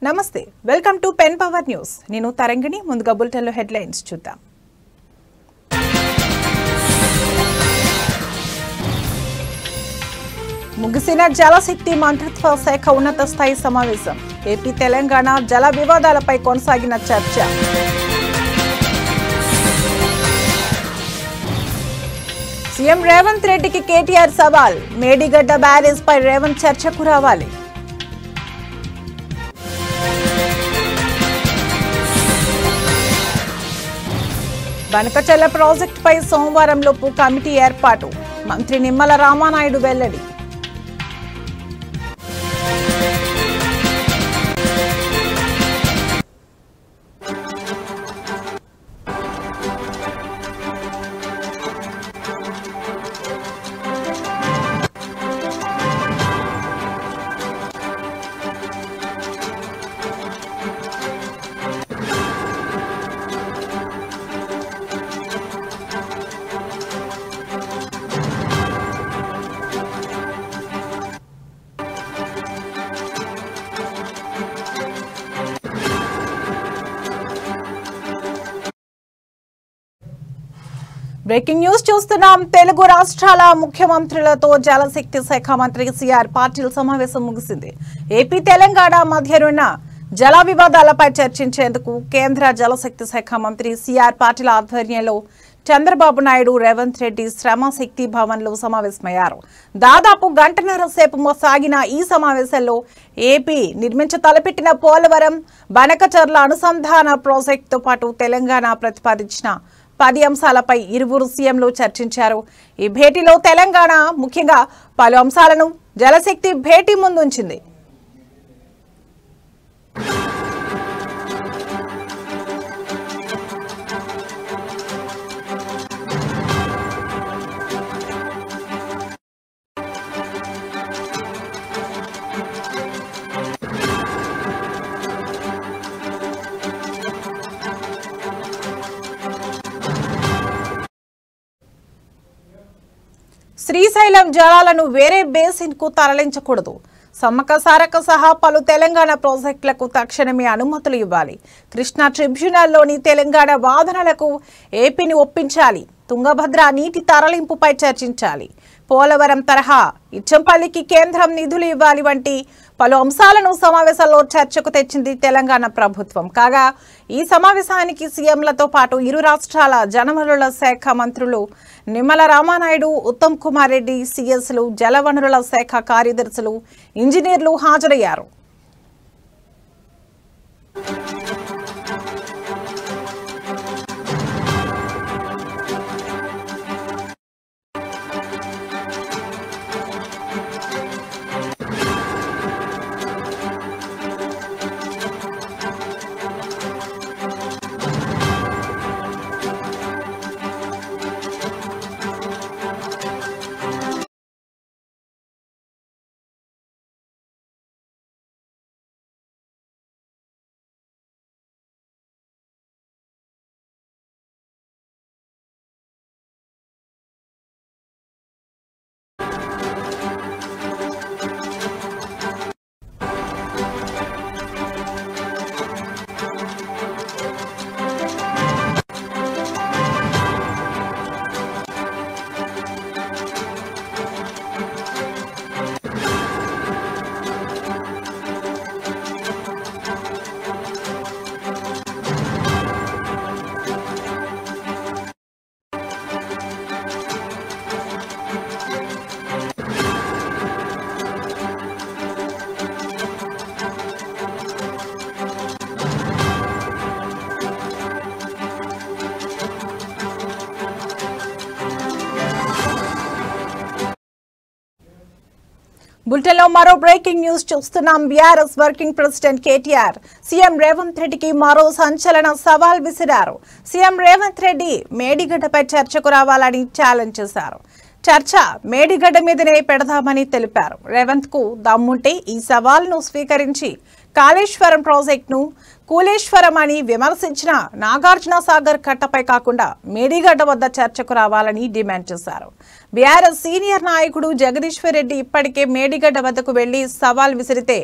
నమస్తే welcome to pen power news నేను తరంగిణి ముందుగా బులెటిన్లో హెడ్లైన్స్ చూద్దాం ముగిసిన జలశక్తి మంత్రిత్వ శాఖ ఉన్నత స్థాయి సమావేశం ఏపీ తెలంగాణ జల వివాదాలపై కొనసాగిన చర్చ సీఎం రేవంత్ రెడ్డికి కేటీఆర్ సవాల్ మేడిగడ్డ బ్యారేజ్ పై రేవంత్ చర్చకు రావాలి బనకచెర్ల ప్రాజెక్టుపై సోమవారంలోపు కమిటీ ఏర్పాటు మంత్రి నిమ్మల రామానాయుడు వెల్లడి బ్రేకింగ్ న్యూస్ చూస్తున్నాం. తెలుగు రాష్ట్రాల ముఖ్యమంత్రులతో జలశక్తి శాఖ మంత్రి సిఆర్ పాటిల్ సమావేశం ముగిసింది. ఏపీ తెలంగాణ మధ్యనున్న జల వివాదాలపై చర్చించేందుకు కేంద్ర జలశక్తి శాఖ మంత్రి సిఆర్ పాటిల్ ఆధ్వర్యంలో చంద్రబాబు నాయుడు రేవంత్ రెడ్డి శ్రమశక్తి భవన్ లో సమావేశమయ్యారు. దాదాపు గంటన్నర సేపు సాగిన ఈ సమావేశంలో ఏపీ నిర్మించ తలపెట్టిన పోలవరం బనకచెర్ల అనుసంధాన ప్రాజెక్టుతో పాటు తెలంగాణ ప్రతిపాదించిన 10 అంశాలపై ఇరువురు సీఎంలు చర్చించారు. ఈ భేటీలో తెలంగాణ ముఖ్యంగా పలు అంశాలను జలశక్తి భేటీ ముందుంచింది. శ్రీశైలం జలాలను వేరే బేసిన్ కు తరలించకూడదు. సమ్మక్క సారక్క సహా పలు తెలంగాణ ప్రాజెక్టులకు తక్షణమే అనుమతులు ఇవ్వాలి. కృష్ణా ట్రిబ్యునల్లోని తెలంగాణ వాదనలకు ఏపీని ఒప్పించాలి. తుంగభద్ర నీటి తరలింపుపై చర్చించాలి. పోలవరం తరహా ఇచ్చంపల్లికి కేంద్రం నిధులు ఇవ్వాలి వంటి పలు అంశాలను సమావేశంలో చర్చకు తెచ్చింది తెలంగాణ ప్రభుత్వం. కాగా ఈ సమావేశానికి సీఎంలతో పాటు ఇరు రాష్ట్రాల జలవనరుల శాఖ మంత్రులు నిమ్మల రామానాయుడు, ఉత్తమ్ కుమార్ రెడ్డి, సీఎస్లు, జలవనరుల శాఖ కార్యదర్శులు, ఇంజనీర్లు హాజరయ్యారు. బులెటిన్లో మరో బ్రేకింగ్ న్యూస్ చూస్తున్నాం. BRS working president KTR CM Revanth రెడ్డికి మరో సంచలన సవాల్ విసిరారు. సీఎం రేవంత్ రెడ్డి మేడిగడ్డపై చర్చకు రావాలని ఛాలెంజ్ చేశారు. చర్చ మేడిగడ్డ మీదనే పెడదామని తెలిపారు. రేవంత్ కు దమ్ముంటే ఈ సవాల్ను స్వీకరించి కాళేశ్వరం ప్రాజెక్టును కూలేశ్వరం అని విమర్శించిన నాగార్జున సాగర్ కట్టపై కాకుండా మేడిగడ్డ వద్ద చర్చకు రావాలని డిమాండ్ చేశారు. బీఆర్ఎస్ సీనియర్ నాయకుడు జగదీశ్వర్ రెడ్డి ఇప్పటికే మేడిగడ్డ వద్దకు వెళ్లి సవాల్ విసిరితే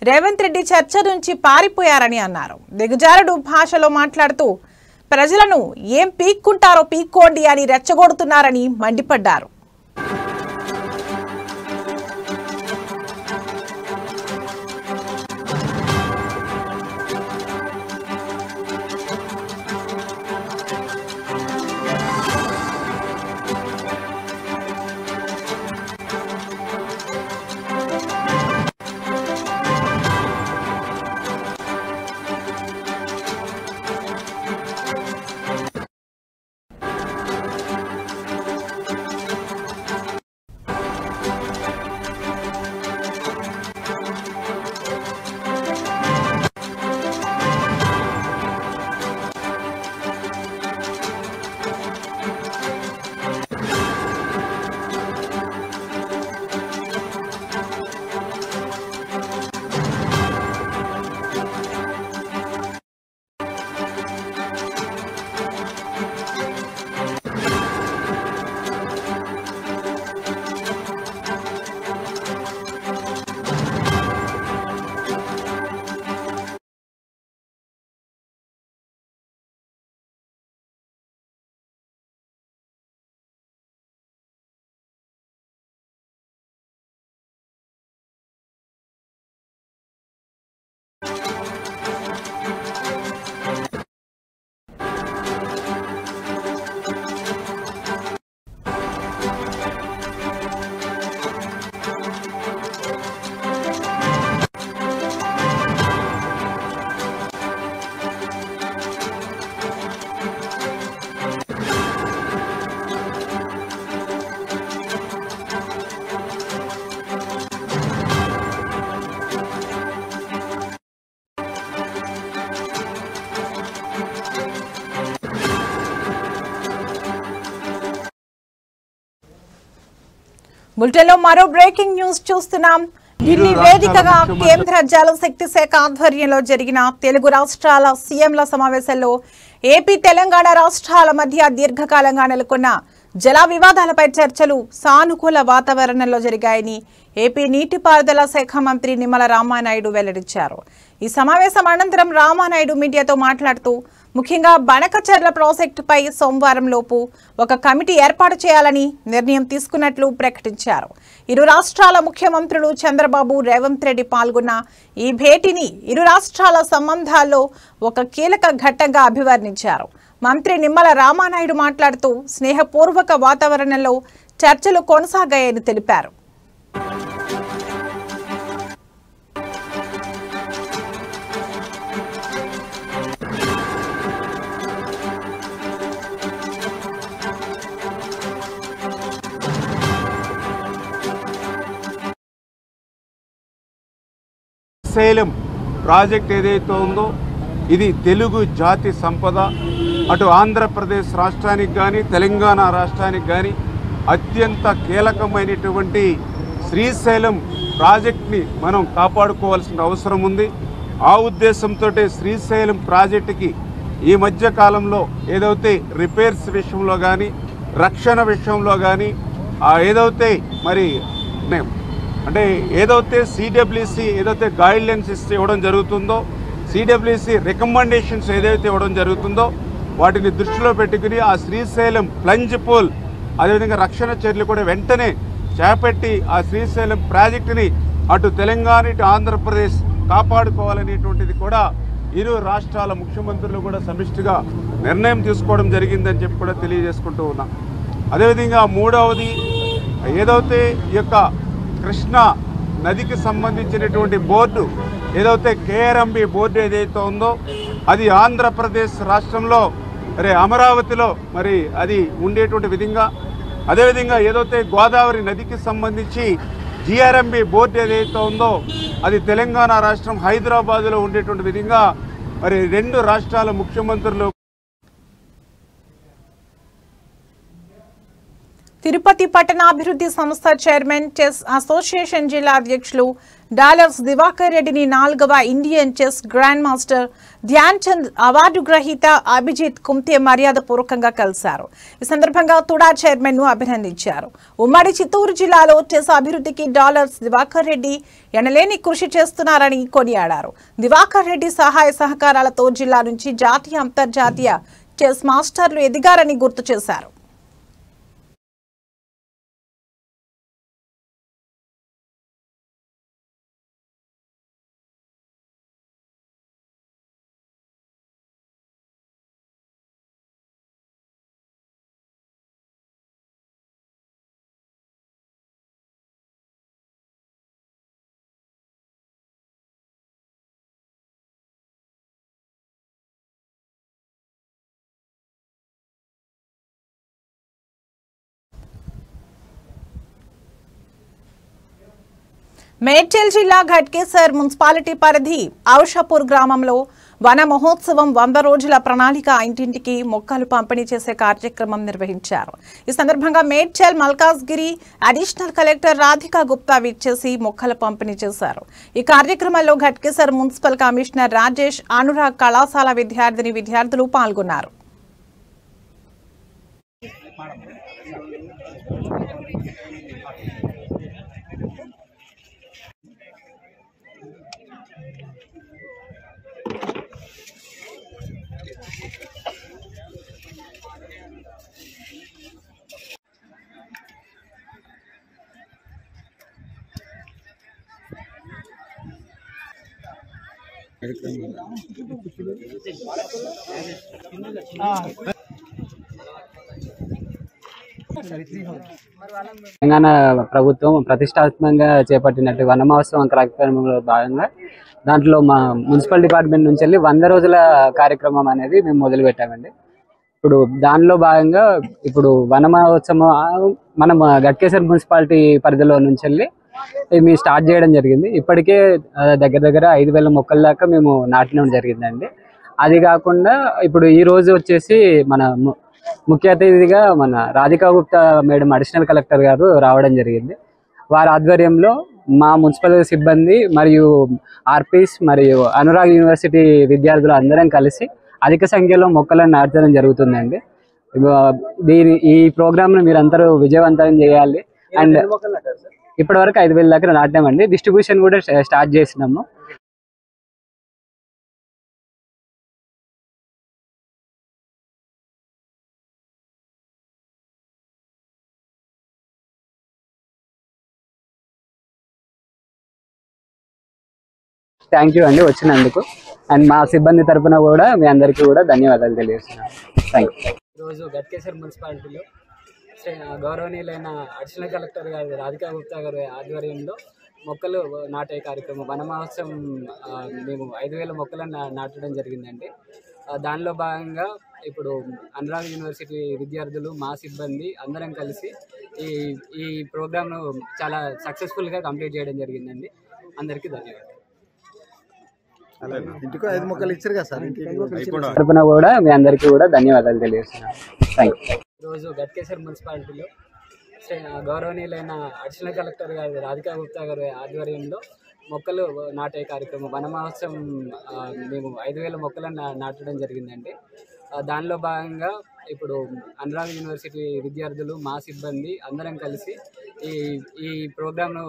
రేవంత్ రెడ్డి చర్చ నుంచి పారిపోయారని అన్నారు. దిగజారుడు భాషలో మాట్లాడుతూ ప్రజలను ఏం పీక్కుంటారో పీక్కోండి అని రెచ్చగొడుతున్నారని మండిపడ్డారు. బులెటిన్లో మరో బ్రేకింగ్ న్యూస్ చూస్తున్నాం. ఢిల్లీ వేదికగా కేంద్ర జలశక్తి శాఖ ఆధ్వర్యంలో జరిగిన తెలుగు రాష్ట్రాల సీఎంల సమావేశంలో ఏపీ తెలంగాణ రాష్ట్రాల మధ్య దీర్ఘకాలంగా నెలకొన్న జల వివాదాలపై చర్చలు సానుకూల వాతావరణంలో జరిగాయని ఏపీ నీటిపారుదల శాఖ మంత్రి నిమ్మల రామానాయుడు వెల్లడించారు. ఈ సమావేశం అనంతరం రామానాయుడు మీడియాతో మాట్లాడుతూ ముఖ్యంగా బనకచర్ల ప్రాజెక్టుపై సోమవారం లోపు ఒక కమిటీ ఏర్పాటు చేయాలని నిర్ణయం తీసుకున్నట్లు ప్రకటించారు. ఇరు రాష్ట్రాల ముఖ్యమంత్రులు చంద్రబాబు, రేవంత్ రెడ్డి పాల్గొన్న ఈ భేటీని ఇరు రాష్ట్రాల సంబంధాల్లో ఒక కీలక ఘట్టంగా అభివర్ణించారు. మంత్రి నిమ్మల రామానాయుడు మాట్లాడుతూ స్నేహపూర్వక వాతావరణంలో చర్చలు కొనసాగాయని తెలిపారు. శ్రీశైలం ప్రాజెక్ట్ ఏదైతే ఉందో ఇది తెలుగు జాతి సంపద. అటు ఆంధ్రప్రదేశ్ రాష్ట్రానికి కానీ తెలంగాణ రాష్ట్రానికి కానీ అత్యంత కీలకమైనటువంటి శ్రీశైలం ప్రాజెక్ట్ని మనం కాపాడుకోవాల్సిన అవసరం ఉంది. ఆ ఉద్దేశంతో శ్రీశైలం ప్రాజెక్టుకి ఈ మధ్య కాలంలో ఏదైతే రిపేర్స్ విషయంలో కానీ రక్షణ విషయంలో కానీ ఏదైతే మరి అంటే ఏదైతే సిడబ్ల్యూసి ఏదైతే గైడ్ లైన్స్ ఇవ్వడం జరుగుతుందో, సిడబ్ల్యూసి రికమెండేషన్స్ ఏదైతే ఇవ్వడం జరుగుతుందో వాటిని దృష్టిలో పెట్టుకుని ఆ శ్రీశైలం ప్లంజ్ పూల్ అదేవిధంగా రక్షణ చర్యలు కూడా వెంటనే చేపట్టి ఆ శ్రీశైలం ప్రాజెక్టుని అటు తెలంగాణ ఇటు ఆంధ్రప్రదేశ్ కాపాడుకోవాలనేటువంటిది కూడా ఇరు రాష్ట్రాల ముఖ్యమంత్రులు కూడా సమిష్టిగా నిర్ణయం తీసుకోవడం జరిగిందని చెప్పి కూడా తెలియజేసుకుంటూ ఉన్నాం. అదేవిధంగా మూడవది ఏదైతే ఈ యొక్క కృష్ణా నదికి సంబంధించినటువంటి బోర్డు ఏదైతే కేఆర్ఎంబి బోర్డు ఏదైతే ఉందో అది ఆంధ్రప్రదేశ్ రాష్ట్రంలో అమరావతిలో మరి అది ఉండేటువంటి విధంగా, అదేవిధంగా ఏదైతే గోదావరి నదికి సంబంధించి జిఆర్ఎంబి బోర్డు ఏదైతే ఉందో అది తెలంగాణ రాష్ట్రం హైదరాబాదులో ఉండేటువంటి విధంగా మరి రెండు రాష్ట్రాల ముఖ్యమంత్రులు. తిరుపతి పట్టణాభివృద్ధి సంస్థ చైర్మన్ చెస్ అసోసియేషన్ జిల్లా అధ్యక్షులు డాలర్స్ దివాకర్ రెడ్డిని 4వ Indian chess grand master Dhyan Chand award గ్రహీత అభిజిత్ కుమ్తే మర్యాదపూర్వకంగా కలిశారు. ఈ సందర్భంగా తుడా చైర్మన్ ను అభినందించారు. ఉమ్మడి చిత్తూరు జిల్లాలో చెస్ అభివృద్ధికి డాలర్స్ దివాకర్ రెడ్డి ఎనలేని కృషి చేస్తున్నారని కొనియాడారు. దివాకర్ రెడ్డి సహాయ సహకారాలతో జిల్లా నుంచి జాతీయ అంతర్జాతీయ చెస్ మాస్టర్లు ఎదిగారని గుర్తు చేశారు. మేడ్చల్ జిల్లా ఘట్కేసర్ మున్సిపాలిటీ పరిధి ఔషాపూర్ గ్రామంలో వన మహోత్సవం 100 రోజుల ప్రణాళిక ఇంటింటికి మొక్కలు పంపిణీ చేసే కార్యక్రమం నిర్వహించారు. ఈ సందర్భంగా మేడ్చల్ మల్కాజ్గిరి అడిషనల్ కలెక్టర్ రాధికా గుప్తా విచ్చేసి మొక్కలు పంపిణీ చేశారు. ఈ కార్యక్రమంలో ఘట్కేసర్ మున్సిపల్ కమిషనర్ రాజేష్, అనురాగ్ కళాశాల విద్యార్థులు పాల్గొన్నారు. తెలంగాణ ప్రభుత్వం ప్రతిష్టాత్మకంగా చేపట్టినట్టు వన మహోత్సవం కార్యక్రమంలో భాగంగా దాంట్లో మా మున్సిపల్ డిపార్ట్మెంట్ నుంచి వెళ్ళి 100 రోజుల కార్యక్రమం అనేది మేము మొదలు పెట్టామండి. ఇప్పుడు దానిలో భాగంగా ఇప్పుడు వన మహోత్సవం మనం ఘట్కేసర్ మున్సిపాలిటీ పరిధిలో నుంచి వెళ్ళి మేము స్టార్ట్ చేయడం జరిగింది. ఇప్పటికే దగ్గర 5,000 మొక్కల దాకా మేము నాటడం జరిగిందండి. అది కాకుండా ఇప్పుడు ఈ రోజు వచ్చేసి మన ముఖ్య అతిథిగా మన Radhika Gupta madam additional collector గారు రావడం జరిగింది. వారి ఆధ్వర్యంలో మా మున్సిపల్ సిబ్బంది మరియు ఆర్పీస్ మరియు అనురాగ్ యూనివర్సిటీ విద్యార్థులు అందరం కలిసి అధిక సంఖ్యలో మొక్కలను నాటడం జరుగుతుందండి. ఈ ప్రోగ్రామ్ను మీరందరూ విజయవంతం చేయాలి. అండ్ ఇప్పటి వరకు 5,000 దాకా నాటామండి. డిస్ట్రిబ్యూషన్ కూడా స్టార్ట్ చేసినాము. థ్యాంక్ యూ అండి వచ్చినందుకు. అండ్ మా సిబ్బంది తరఫున కూడా మీ అందరికీ కూడా ధన్యవాదాలు తెలియజేస్తున్నాను. Thank you. ఈరోజు ఘట్కేసర్ మున్సిపాలిటీలో గౌరవనీయులైన అడిషనల్ కలెక్టర్ గారు రాధికా గుప్తా గారి ఆధ్వర్యంలో మొక్కలు నాటే కార్యక్రమం వన మహోత్సవం మేము 5,000 మొక్కలను నాటడం జరిగిందండి. దానిలో భాగంగా ఇప్పుడు అనురాగ్ యూనివర్సిటీ విద్యార్థులు మా సిబ్బంది అందరం కలిసి ఈ ప్రోగ్రామ్ను చాలా సక్సెస్ఫుల్గా కంప్లీట్ చేయడం జరిగిందండి. అందరికీ ధన్యవాదాలు. తరపున కూడా మీ అందరికీ కూడా ధన్యవాదాలు తెలియజేస్తున్నాను. Thank you. ఈరోజు ఘట్కేసర్ మున్సిపాలిటీలో గౌరవనీయులైన అడిషనల్ కలెక్టర్ గారు రాధికా గుప్తా గారి ఆధ్వర్యంలో మొక్కలు నాటే కార్యక్రమం వన మహోత్సవం మేము 5,000 మొక్కలను నాటడం జరిగిందండి. దానిలో భాగంగా ఇప్పుడు అనురాగ్ యూనివర్సిటీ విద్యార్థులు మా సిబ్బంది అందరం కలిసి ఈ ప్రోగ్రామ్ను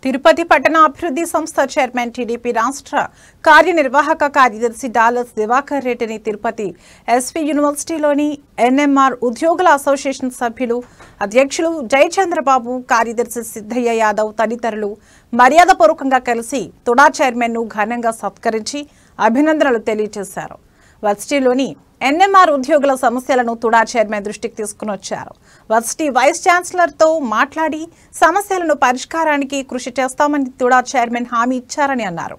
తిరుపతి పట్టణ అభివృద్ధి సంస్థ చైర్మన్ టీడీపీ రాష్ట్ర కార్యనిర్వాహక కార్యదర్శి డాలర్స్ దివాకర్ రెడ్డిని తిరుపతి ఎస్వి యూనివర్సిటీలోని ఎన్ఎంఆర్ ఉద్యోగుల అసోసియేషన్ సభ్యులు అధ్యక్షులు జయచంద్రబాబు, కార్యదర్శి సిద్ధయ్య యాదవ్ తదితరులు మర్యాదపూర్వకంగా కలిసి తుడా చైర్మన్ ను ఘనంగా సత్కరించి అభినందనలు తెలియజేశారు. వర్సిటీలోని ఎన్ఎంఆర్ ఉద్యోగుల సమస్యలను తుడా చైర్మన్ దృష్టికి తీసుకుని వచ్చారు. వర్సిటీ వైస్ ఛాన్సలర్తో మాట్లాడి సమస్యలను పరిష్కారానికి కృషి చేస్తామని తుడా చైర్మన్ హామీ ఇచ్చారని అన్నారు.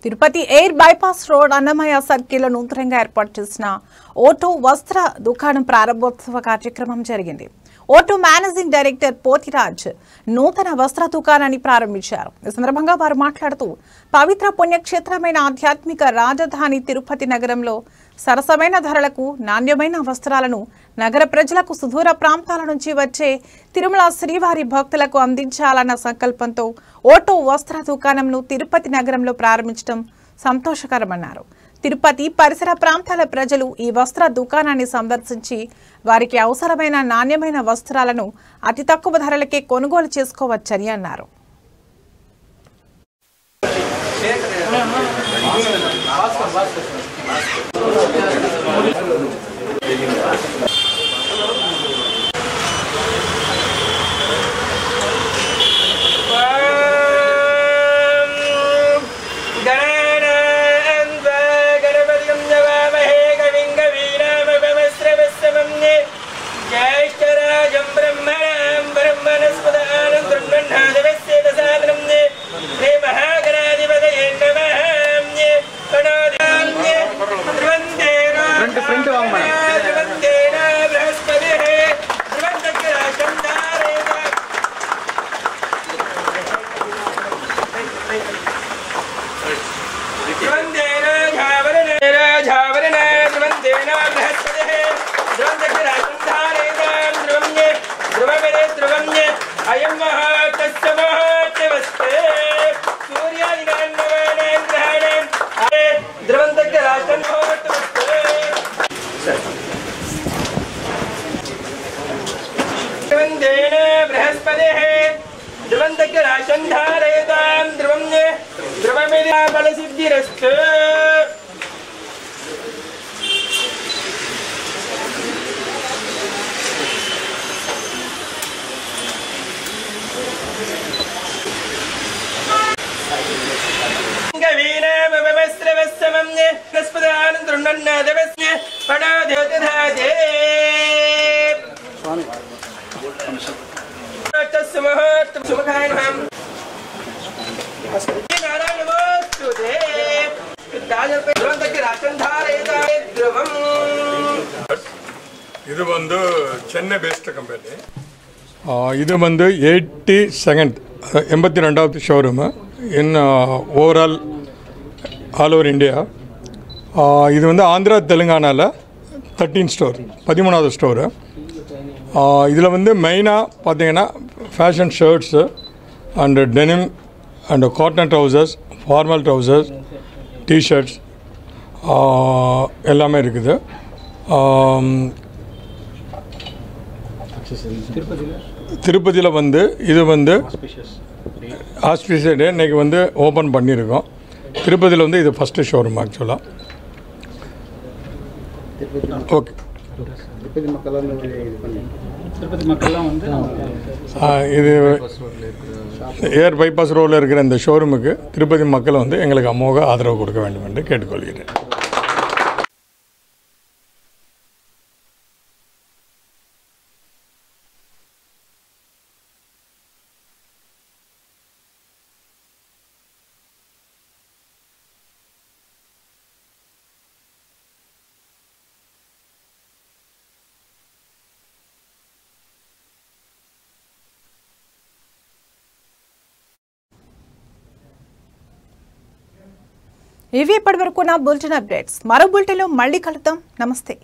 Tirupati air bypass road Annamayya సర్కిల్లో నూతనంగా ఏర్పాటు చేసిన ఓటో వస్త్ర దుకాణం ప్రారంభోత్సవ కార్యక్రమం జరిగింది. ఓటో మేనేజింగ్ డైరెక్టర్ పోతిరాజ్ నూతన వస్త్ర దుకాణాన్ని ప్రారంభించారు. ఈ సందర్భంగా వారు మాట్లాడుతూ పవిత్ర పుణ్యక్షేత్రమైన ఆధ్యాత్మిక రాజధాని తిరుపతి నగరంలో సరసమైన ధరలకు నాణ్యమైన వస్త్రాలను నగర ప్రజలకు సుదూర ప్రాంతాల నుంచి వచ్చే తిరుమల శ్రీవారి భక్తులకు అందించాలన్న సంకల్పంతో ఓటో వస్త్ర దుకాణంను తిరుపతి నగరంలో ప్రారంభించడం సంతోషకరమన్నారు. తిరుపతి పరిసర ప్రాంతాల ప్రజలు ఈ వస్త్ర దుకాణాన్ని సందర్శించి వారికి అవసరమైన నాణ్యమైన వస్త్రాలను అతి తక్కువ ధరలకే కొనుగోలు చేసుకోవచ్చని అన్నారు. ಇದು ಒಂದು ಚೆನ್ನೈ ಬೇಸ್ಡ್ ಕಂಪನಿ. ಇದು ಒಂದು 82வது ஷோரூமு இன் ஓவரால் ஆல் ஓவர் இந்தியா. இது வந்து ஆந்திரா தெலுங்கானாவில் 13 ஸ்டோர், 13வது ஸ்டோரு. இதில் வந்து மெயினாக பார்த்தீங்கன்னா fashion shirts and denim and cotton trousers, formal trousers, T-shirts எல்லாமே இருக்குது. திருப்பதியில் வந்து இது வந்து ஆஸ்பிஷியஸ் டே இன்றைக்கி வந்து ஓப்பன் பண்ணியிருக்கோம். திருப்பதியில் வந்து இது ஃபஸ்ட்டு ஷோரூம் ஆக்சுவலாக. ஓகே, இது ஏர் பைபாஸ் ரோடில் இருக்கிற இந்த ஷோரூமுக்கு திருப்பதி மக்கள் வந்து எங்களுக்கு அமோக ஆதரவு கொடுக்க வேண்டும் என்று கேட்டுக்கொள்கிறேன். ఇవి ఇప్పటివరకు నా బులెటిన్ అప్డేట్స్. మరో బులెటిన్లో మళ్ళీ కలుద్దాం. నమస్తే.